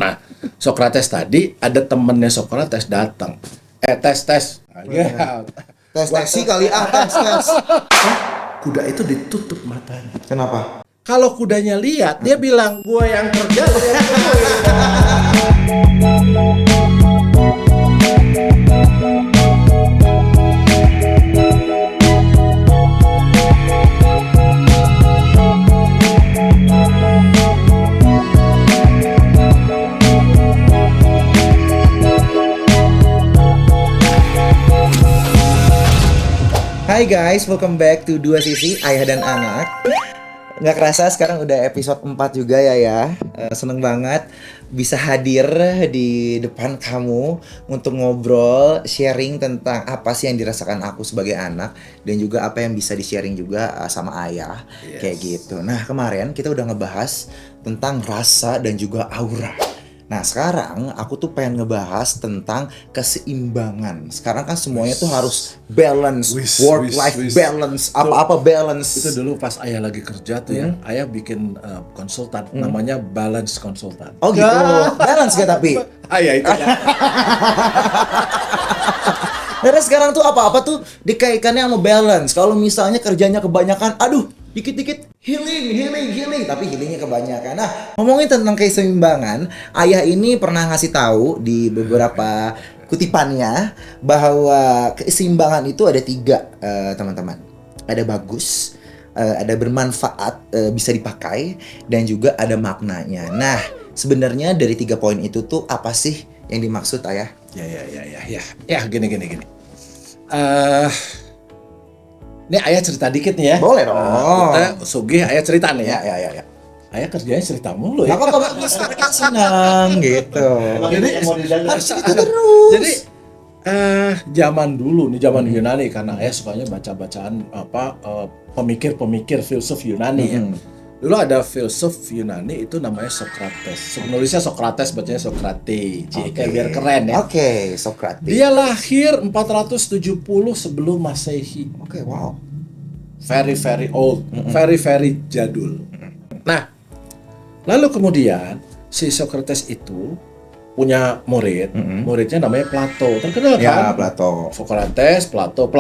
Nah, Sokrates tadi ada temennya Sokrates datang. Tes. Ya. Tes sih kali tes. Kuda itu ditutup matanya. Kenapa? Kalau kudanya lihat, dia bilang, gua yang kerja, lu yang kerja. Hai guys, welcome back to Dua Sisi Ayah dan Anak. Nggak kerasa sekarang udah episode 4 juga ya. Seneng banget bisa hadir di depan kamu untuk ngobrol, sharing tentang apa sih yang dirasakan aku sebagai anak dan juga apa yang bisa di-sharing juga sama ayah. Yes. Kayak gitu. Nah, kemarin kita udah ngebahas tentang rasa dan juga aura. Nah, sekarang aku tuh pengen ngebahas tentang keseimbangan. Sekarang kan semuanya tuh harus balance, work-life balance, apa-apa balance. Itu dulu pas ayah lagi kerja tuh ya, ayah bikin konsultan, namanya balance konsultan. Oh gitu, balance gak tapi? Ayah itu ya. Karena sekarang tuh apa-apa tuh dikaitkannya sama balance. Kalau misalnya kerjanya kebanyakan, aduh, dikit-dikit healing, tapi healingnya kebanyakan. Nah, ngomongin tentang keseimbangan, ayah ini pernah ngasih tahu di beberapa kutipannya bahwa keseimbangan itu ada 3, teman-teman. Ada bagus, ada bermanfaat, bisa dipakai, dan juga ada maknanya. Nah, sebenarnya dari 3 poin itu tuh apa sih yang dimaksud ayah? Ya, gini. Ini ayah cerita dikit nih ya. Boleh dong. Kita sugih ayah cerita nih ya. Ya. Ayah kerjanya cerita mulu ya. Nah, kok bagus kan senang gitu. Jadi zaman dulu nih, zaman Yunani, karena ayah sukanya baca-bacaan pemikir-pemikir filsuf Yunani ya. Dulu ada filsuf Yunani itu namanya Sokrates. Penulisnya Sokrates, bacanya Sokrates. Kayak biar keren ya. Oke, Sokrates. Dia lahir 470 sebelum Masehi. Oke, wow. Very old, very jadul. Nah, lalu kemudian si Sokrates itu punya murid, muridnya namanya Plato. Terkenal kan? Ya, Plato. Sokrates, Plato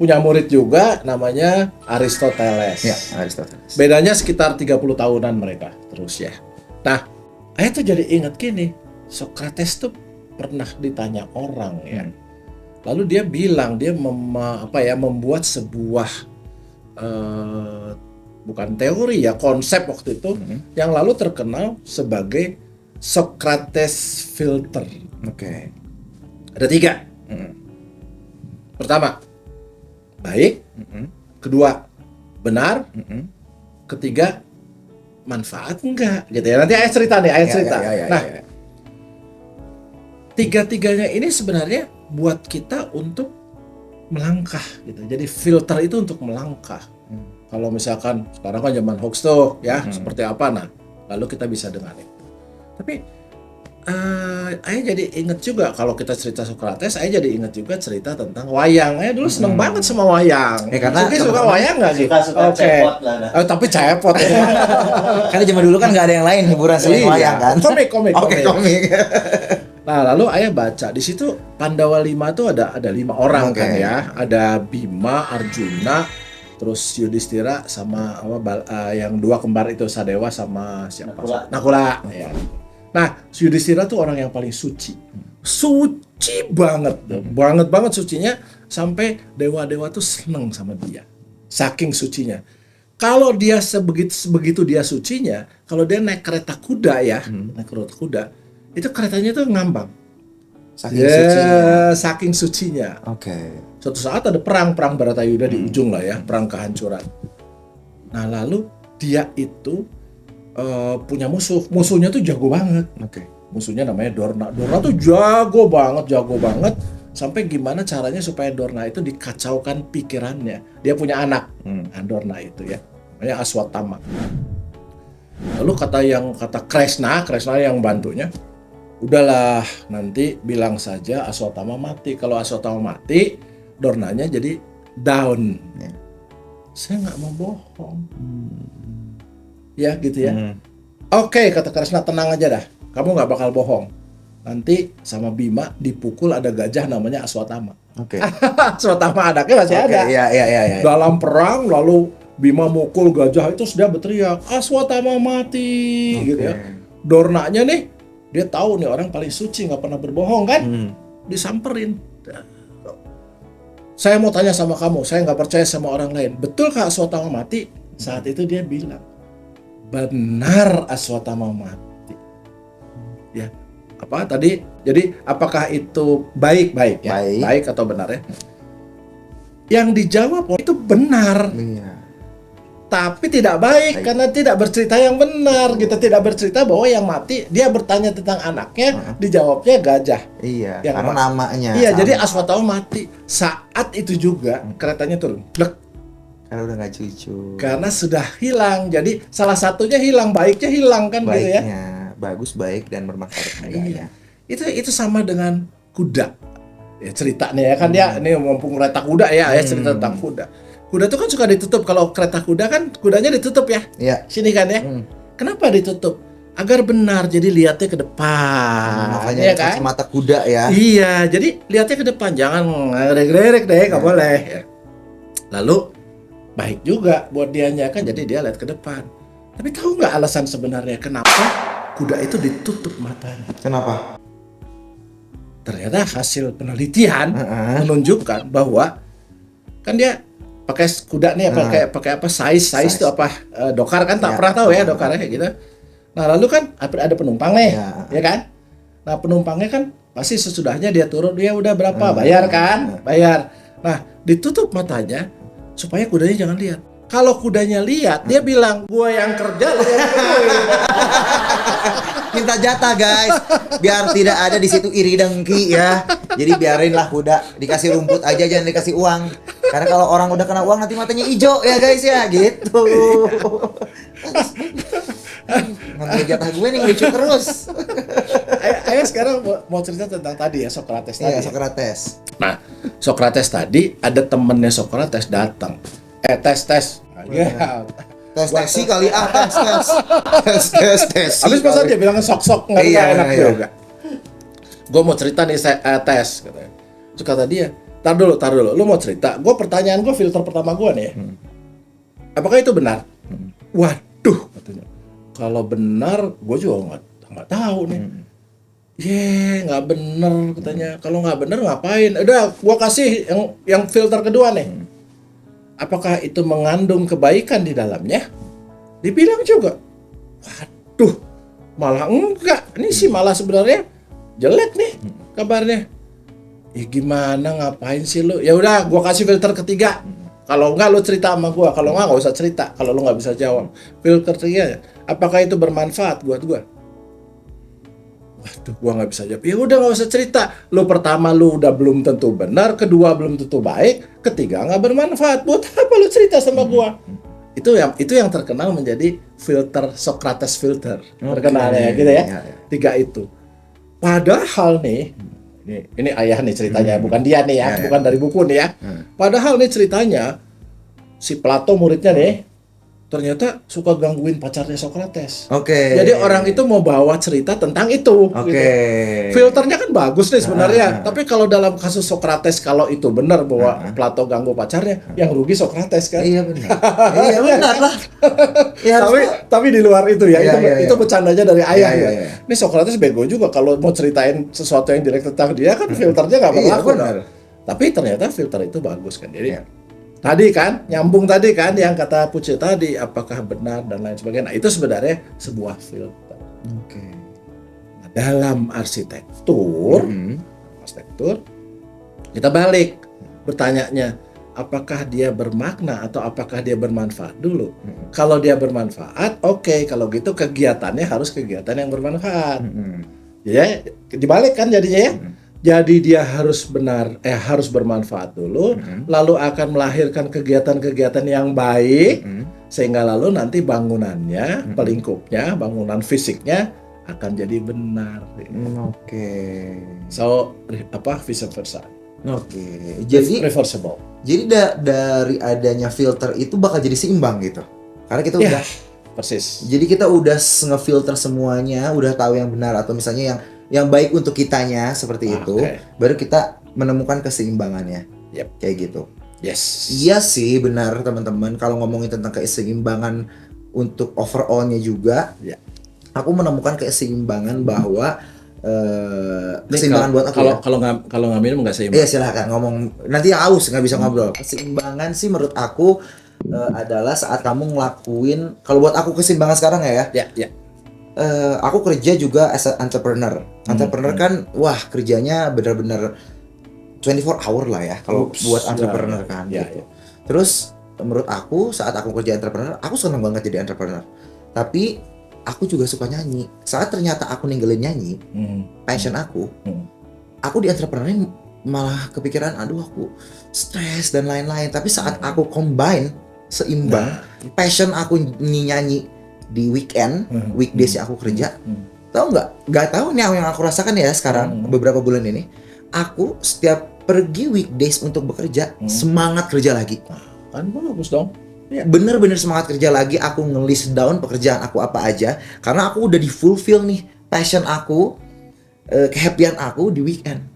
punya murid juga namanya Aristoteles. Ya, Aristoteles. Bedanya sekitar 30 tahunan mereka terus ya. Nah, ayah tuh jadi ingat gini, Sokrates tuh pernah ditanya orang ya. Lalu dia bilang dia membuat sebuah bukan teori ya, konsep waktu itu yang lalu terkenal sebagai Socrates filter. Oke. Ada 3. Pertama, baik. Kedua, benar. Ketiga, manfaat enggak gitu ya. Nanti ayah cerita nih, Nah, 3-tiganya ini sebenarnya buat kita untuk melangkah gitu. Jadi filter itu untuk melangkah. Kalau misalkan sekarang kan zaman hoax tuh ya, seperti apa, nah lalu kita bisa dengan itu. Tapi ayah jadi inget juga kalau kita cerita Sokrates, ayah jadi inget juga cerita tentang wayang. Ayah dulu seneng banget sama wayang. Karena suka wayang nggak sih? Suka cepot lah. Tapi cepot ya. Karena zaman dulu kan nggak ada yang lain hiburan selain wayang kan. Komik. Oke, komik. Nah, lalu ayah baca di situ Pandawa 5 tuh ada 5 orang kan ya. Ada Bima, Arjuna, terus Yudhistira sama yang 2 kembar itu, Sadewa sama siapa? Nakula. Ya. Nah, Yudhistira tuh orang yang paling suci. Suci banget. Banget sucinya sampai dewa-dewa tuh seneng sama dia. Saking sucinya. Kalau dia sebegitu dia sucinya, kalau dia naik kereta kuda ya, naik kereta kuda, itu keretanya tuh ngambang. Saking sucinya. Oke. Suatu saat ada perang Bharatayuddha di ujung lah ya, perang kehancuran. Nah, lalu dia itu punya musuhnya tuh jago banget. Oke. Musuhnya namanya Dorna. Dorna tuh jago banget. Sampai gimana caranya supaya Dorna itu dikacaukan pikirannya. Dia punya anak, Dorna itu ya, namanya Aswatthama. Lalu kata Kresna yang bantunya, udahlah nanti bilang saja Aswatthama mati. Kalau Aswatthama mati, Dornanya jadi down. Saya nggak mau bohong. Ya gitu ya. Oke, kata Kresna, tenang aja dah. kamu nggak bakal bohong. Nanti sama Bima dipukul ada gajah namanya Aswatama. Oke. Aswatama anaknya masih ada. Iya. Dalam perang lalu Bima mukul gajah itu sudah berteriak Aswatama mati gitu ya. Dornanya nih dia tahu nih orang paling suci nggak pernah berbohong kan, disamperin. Saya mau tanya sama kamu, saya nggak percaya sama orang lain. Betul Kak Aswatama mati? Saat itu dia bilang, benar Aswatama mati. Ya, apa tadi? Jadi apakah itu baik ya? Baik atau benar ya? Yang dijawab itu benar. Iya. Tapi tidak baik karena tidak bercerita yang benar. Kita tidak bercerita bahwa yang mati, dia bertanya tentang anaknya, dijawabnya gajah. Iya, yang karena namanya. Iya, sama. jadi Aswatama mati. Saat itu juga keretanya turun. Blek. Karena udah nggak cucu. Karena sudah hilang. Jadi salah satunya hilang, baiknya hilang kan gitu ya. Baiknya bagus, baik dan bermanfaat. Iya. Itu sama dengan kuda. Ya ceritanya ya kan dia ini mumpung kereta kuda ya cerita tentang kuda. Kuda itu kan suka ditutup. Kalau kereta kuda kan kudanya ditutup ya. Iya. Sini kan ya. Kenapa ditutup? Agar benar. Jadi lihatnya ke depan. Makanya ya kan? kacamata kuda ya. Iya. Jadi lihatnya ke depan. Jangan ngerek-ngerek deh. Nggak boleh. Lalu baik juga buat dianya kan. Jadi dia lihat ke depan. Tapi tahu nggak alasan sebenarnya kenapa kuda itu ditutup matanya? Kenapa? Ternyata hasil penelitian menunjukkan bahwa kan dia pakai kuda nih pakai apa size itu apa dokar kan tak pernah tahu ya dokarnya kayak gitu. Nah lalu kan ada penumpang nih ya kan. Nah penumpangnya kan pasti sesudahnya dia turun dia udah berapa bayar kan bayar. Nah ditutup matanya supaya kudanya jangan lihat. Kalau kudanya lihat dia bilang gua yang kerja lo yang Minta jatah guys, biar tidak ada di situ iri dengki ya. Jadi biarinlah kuda dikasih rumput aja, jangan dikasih uang. Karena kalau orang udah kena uang nanti matanya hijau ya guys ya, gitu. Ngambil jatah gue nih lucu terus. Ayo sekarang mau cerita tentang tadi ya Sokrates tadi. Iya, Sokrates. Nah, Sokrates tadi ada temennya Sokrates datang. Tes. Ya. Tes kali tes. Habis masa dia bilang sok nggak enak juga. Gue mau cerita nih tes katanya. Terus kata dia, tar dulu. Lu mau cerita? Gue pertanyaan gue filter pertama gue nih. Apakah itu benar? Waduh katanya. Kalau benar, gue juga nggak tahu nih. Nggak bener katanya. Kalau nggak bener ngapain? Udah, gue kasih yang filter kedua nih. Apakah itu mengandung kebaikan di dalamnya? Dibilang juga. Waduh, malah enggak. Ini sih malah sebenarnya jelek nih kabarnya. Gimana ngapain sih lu? Ya udah, gua kasih filter ketiga. Kalau enggak lu cerita sama gua, kalau enggak usah cerita. Kalau lu nggak bisa jawab. Filter ketiga, apakah itu bermanfaat buat gua? Waduh, gua nggak bisa jawab. Ya udah nggak usah cerita. Lu pertama lu udah belum tentu benar, kedua belum tentu baik, ketiga nggak bermanfaat. Buat apa lu cerita sama gua? Itu yang terkenal menjadi filter Sokrates filter. Terkenalnya gitu ya. Tiga itu. Padahal nih, ini ayah nih ceritanya, bukan dia nih ya, bukan dari buku nih ya. Padahal nih ceritanya si Plato muridnya nih ternyata suka gangguin pacarnya Sokrates. Jadi orang itu mau bawa cerita tentang itu. Gitu. Filternya kan bagus nih sebenarnya. Tapi kalau dalam kasus Sokrates, kalau itu benar bahwa Plato ganggu pacarnya, yang rugi Sokrates kan? Iya benar. Iya benar lah. Tapi di luar itu ya, itu bercandanya dari ayah ya. Ini Sokrates bego juga kalau mau ceritain sesuatu yang jelek tentang dia kan filternya nggak berlaku. Tapi ternyata filter itu bagus kan. Jadi tadi kan, nyambung tadi kan yang kata Puce tadi, apakah benar dan lain sebagainya. Nah, itu sebenarnya sebuah filter. Nah, dalam arsitektur, kita balik bertanyanya, apakah dia bermakna atau apakah dia bermanfaat dulu. Kalau dia bermanfaat, oke. Kalau gitu kegiatannya harus kegiatan yang bermanfaat. Ya, dibalik kan jadinya ya. Jadi dia harus harus bermanfaat dulu, lalu akan melahirkan kegiatan-kegiatan yang baik, sehingga lalu nanti bangunannya, pelingkupnya, bangunan fisiknya akan jadi benar. So vice versa. Jadi reversible. Jadi dari adanya filter itu bakal jadi seimbang gitu. Karena kita persis. Jadi kita udah ngefilter semuanya, udah tahu yang benar atau misalnya yang baik untuk kitanya seperti itu, baru kita menemukan keseimbangannya. Kayak gitu. Yes. Iya sih benar teman-teman. Kalau ngomongin tentang keseimbangan untuk overall-nya juga, aku menemukan keseimbangan bahwa keseimbangan buat aku kalau nggak minum nggak seimbang. Iya silakan ngomong, nanti aus nggak bisa ngobrol. Keseimbangan sih menurut aku adalah saat kamu ngelakuin, kalau buat aku keseimbangan sekarang ya. Aku kerja juga as a entrepreneur. Entrepreneur kan wah kerjanya benar-benar 24 hour lah ya kalau buat entrepreneur kan gitu. Terus menurut aku saat aku kerja entrepreneur, aku senang banget jadi entrepreneur. Tapi aku juga suka nyanyi. Saat ternyata aku ninggalin nyanyi, passion aku di entrepreneur malah kepikiran, aduh aku stres dan lain-lain. Tapi saat aku combine seimbang, passion aku nyanyi di weekend, weekdays yang aku kerja, tahu nggak tahu nih yang aku rasakan ya sekarang beberapa bulan ini, aku setiap pergi weekdays untuk bekerja, semangat kerja lagi. Kan bagus dong. Bener-bener semangat kerja lagi, aku nge-list down pekerjaan aku apa aja karena aku udah di fulfill nih passion aku, kehappyan aku di weekend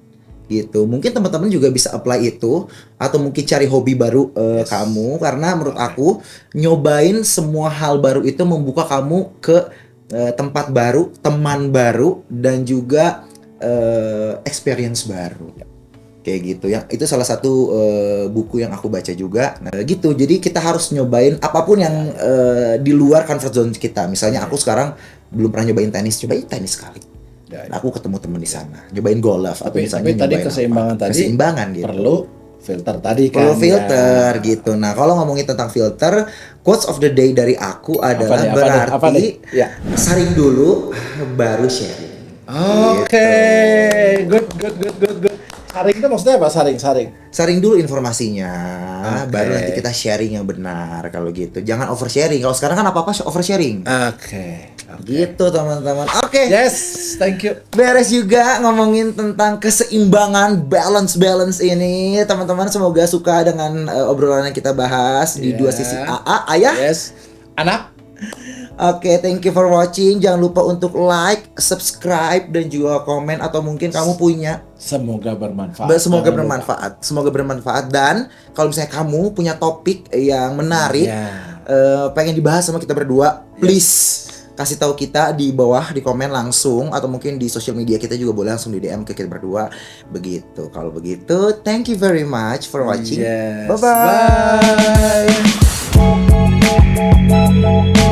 gitu. Mungkin teman-teman juga bisa apply itu atau mungkin cari hobi baru kamu, karena menurut aku nyobain semua hal baru itu membuka kamu ke tempat baru, teman baru, dan juga experience baru. Kayak gitu ya, itu salah satu buku yang aku baca juga. Nah gitu, jadi kita harus nyobain apapun yang di luar comfort zone kita. Misalnya aku sekarang belum pernah nyobain tenis, cobain tenis sekali. Nah, aku ketemu teman di sana, nyobain golf atau misalnya tadi keseimbangan gitu. Perlu filter tadi kan. Perlu filter gitu. Nah kalau ngomongin tentang filter, quotes of the day dari aku adalah berarti saring dulu baru sharing. Oke, good. Saring itu maksudnya apa? Saring dulu informasinya, baru nanti kita sharing yang benar kalau gitu. Jangan oversharing. Kalau sekarang kan apa-apa oversharing. Oke. Gitu teman-teman. Oke. Yes, thank you. Beres juga ngomongin tentang keseimbangan, balance ini. Teman-teman semoga suka dengan obrolan yang kita bahas di dua sisi AA, ayah. Yes. Anak. Oke, thank you for watching. Jangan lupa untuk like, subscribe, dan juga komen atau mungkin kamu punya. Semoga bermanfaat. Semoga bermanfaat. Dan kalau misalnya kamu punya topik yang menarik, pengen dibahas sama kita berdua, please kasih tahu kita di bawah di komen langsung atau mungkin di sosial media kita juga boleh langsung di DM ke kita berdua. Begitu. Kalau begitu, thank you very much for watching. Yes. Bye-bye. Bye.